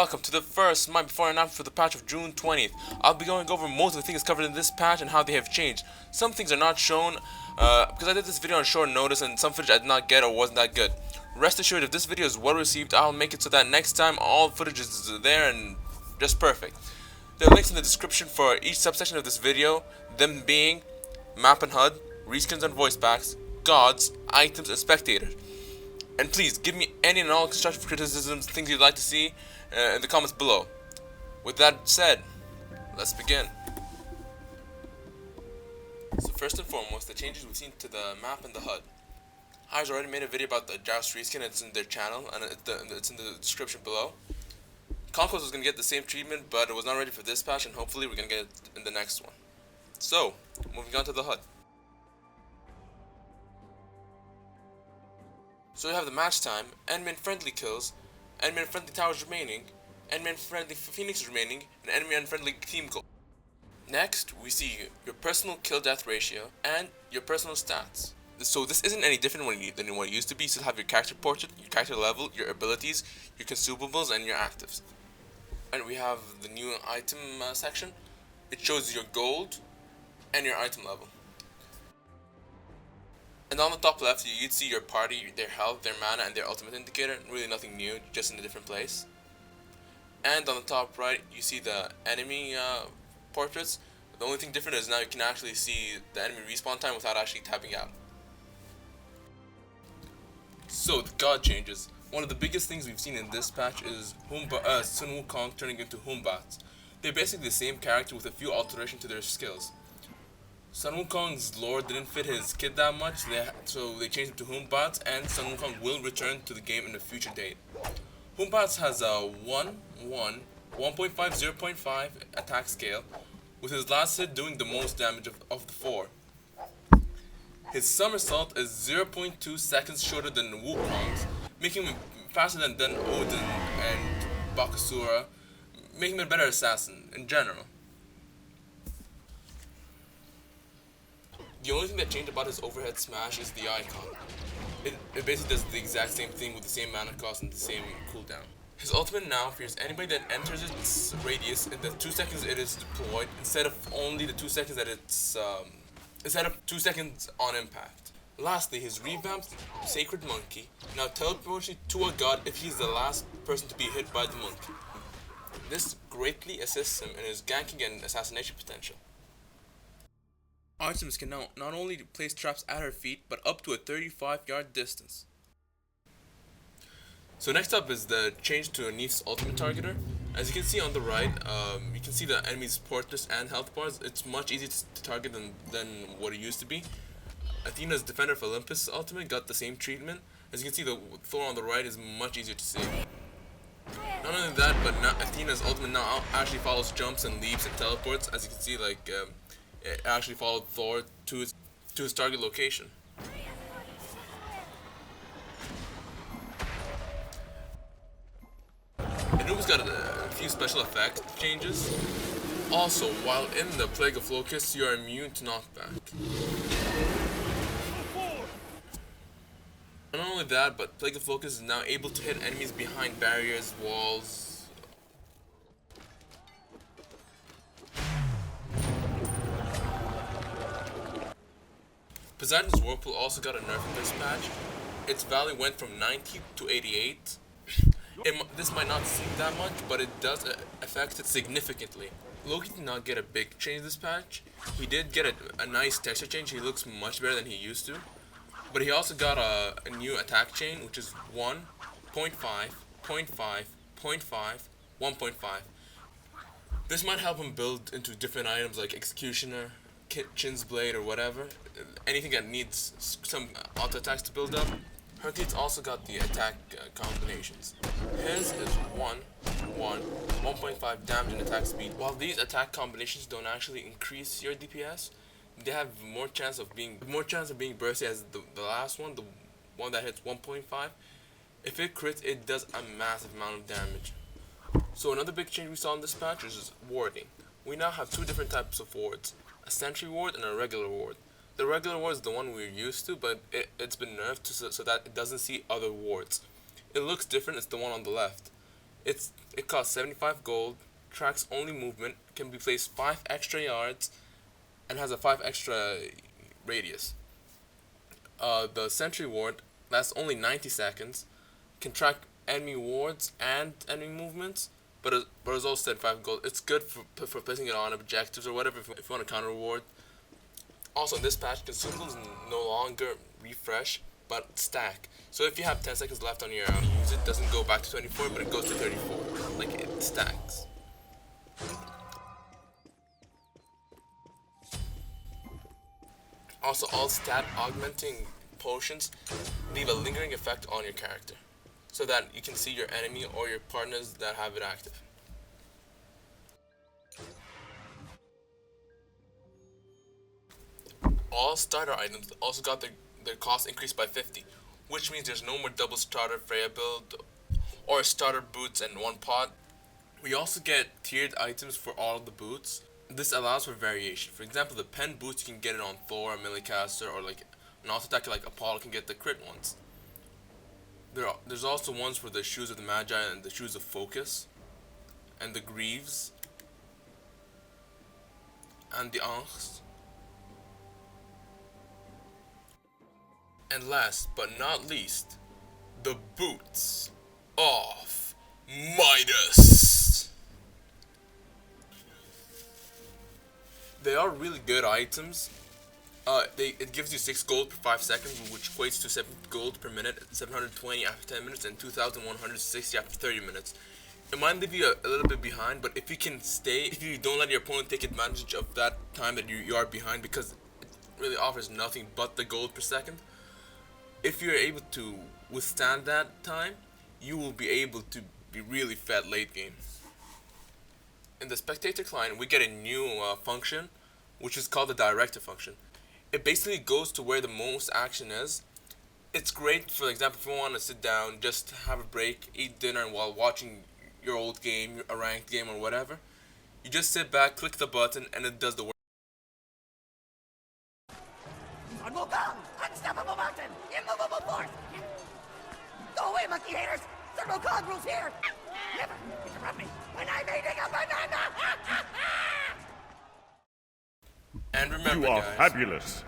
welcome to the first Smite before and after for the patch of June 20th. I'll be going over most of the things covered in this patch and how they have changed. Some things are not shown because I did this video on short notice and some footage I did not get or wasn't that good. Rest assured, if this video is well received, I'll make it so that next time all footage is there and just perfect. There are links in the description for each subsection of this video, them being map and HUD, reskins and voice packs, gods, items, and spectators. And please, give me any and all constructive criticisms, things you'd like to see in the comments below. With that said, let's begin. So first and foremost, the changes we've seen to the map and the HUD. I've already made a video about the Joust reskin, it's in their channel, and it's in the description below. Conquest was going to get the same treatment, but it was not ready for this patch, and hopefully we're going to get it in the next one. So, moving on to the HUD. So we have the match time, enemy friendly kills, enemy friendly towers remaining, enemy friendly phoenix remaining, and enemy unfriendly team goal. Next, we see your personal kill death ratio and your personal stats. So this isn't any different than what it used to be. You still have your character portrait, your character level, your abilities, your consumables, and your actives. And we have the new item section. It shows your gold and your item level. And on the top left, you'd see your party, their health, their mana, and their ultimate indicator. Really nothing new, just in a different place. And on the top right, you see the enemy portraits. The only thing different is now you can actually see the enemy respawn time without actually tapping out. So, the god changes. One of the biggest things we've seen in this patch is Sun WuKong turning into Humbats. They're basically the same character with a few alterations to their skills. Sun WuKong's lore didn't fit his kid that much, so they changed him to Humbats, and Sun WuKong will return to the game in a future date. Humbats has a 1.5, 0.5 attack scale, with his last hit doing the most damage of the four. His somersault is 0.2 seconds shorter than WuKong's, making him faster than Odin and Bakasura, making him a better assassin in general. The only thing that changed about his overhead smash is the icon. It basically does the exact same thing with the same mana cost and the same cooldown. His ultimate now fears anybody that enters its radius in the 2 seconds it is deployed, instead of only the 2 seconds that instead of 2 seconds on impact. Lastly, his revamped Sacred Monkey now teleports you to a god if he's the last person to be hit by the monkey. This greatly assists him in his ganking and assassination potential. Items can now not only place traps at her feet, but up to a 35-yard distance. So next up is the change to Neith's ultimate targeter. As you can see on the right, you can see the enemy's portraits and health bars. It's much easier to target than what it used to be. Athena's Defender of Olympus ultimate got the same treatment. As you can see, the Thor on the right is much easier to see. Not only that, but now Athena's ultimate now actually follows jumps and leaps and teleports. As you can see, it actually followed Thor to his target location. Anuba's got a few special effect changes. Also, while in the Plague of Locusts, you are immune to knockback. Not only that, but Plague of Locusts is now able to hit enemies behind barriers, walls. Poseidon's Whirlpool also got a nerf in this patch. Its value went from 90 to 88. This might not seem that much, but it does affect it significantly. Loki did not get a big change this patch. He did get a nice texture change. He looks much better than he used to. But he also got a new attack chain, which is 1, 0.5, 0.5, 0.5, 1.5. This might help him build into different items like Executioner, Kitchen's Blade, or whatever. Anything that needs some auto attacks to build up. Hercules also got the attack combinations. His is 1, 1.5 damage and attack speed. While these attack combinations don't actually increase your DPS, they have more chance of being bursty as the last one, the one that hits 1.5. If it crits, it does a massive amount of damage. So another big change we saw in this patch is warding. We now have two different types of wards, a sentry ward and a regular ward. The regular ward is the one we're used to, but it's been nerfed so that it doesn't see other wards. It looks different, it's the one on the left. It costs 75 gold, tracks only movement, can be placed 5 extra yards, and has a 5 extra radius. The Sentry Ward lasts only 90 seconds, can track enemy wards and enemy movements, but it's also 75 gold. It's good for placing it on objectives or whatever if you want to counter reward. Also, in this patch, consumables no longer refresh, but stack. So if you have 10 seconds left on your use, it doesn't go back to 24, but it goes to 34. Like, it stacks. Also, all stat augmenting potions leave a lingering effect on your character, so that you can see your enemy or your partners that have it active. All starter items also got their cost increased by 50, which means there's no more double starter Freya build or starter boots and one pot. We also get tiered items for all of the boots. This allows for variation. For example, the pen boots, you can get it on Thor, a Millicaster, or like an auto attacker like Apollo can get the crit ones. There's also ones for the shoes of the Magi and the shoes of Focus, and the Greaves, and the Ankhs. And last but not least, the boots of Midas. They are really good items. It gives you 6 gold per 5 seconds, which equates to 7 gold per minute, 720 after 10 minutes, and 2,160 after 30 minutes. It might leave you a little bit behind, but if you don't let your opponent take advantage of that time that you are behind, because it really offers nothing but the gold per second. If you're able to withstand that time, you will be able to be really fed late game. In the Spectator client, we get a new function, which is called the Director function. It basically goes to where the most action is. It's great, for example, if you want to sit down, just have a break, eat dinner while watching your old game, a ranked game or whatever. You just sit back, click the button, and it does the work. On WuKong! Unstoppable mountain! Immovable force! Go away, monkey haters! Thermal Cog rules here! Never interrupt me when I'm eating a banana! And remember, You are guys, fabulous.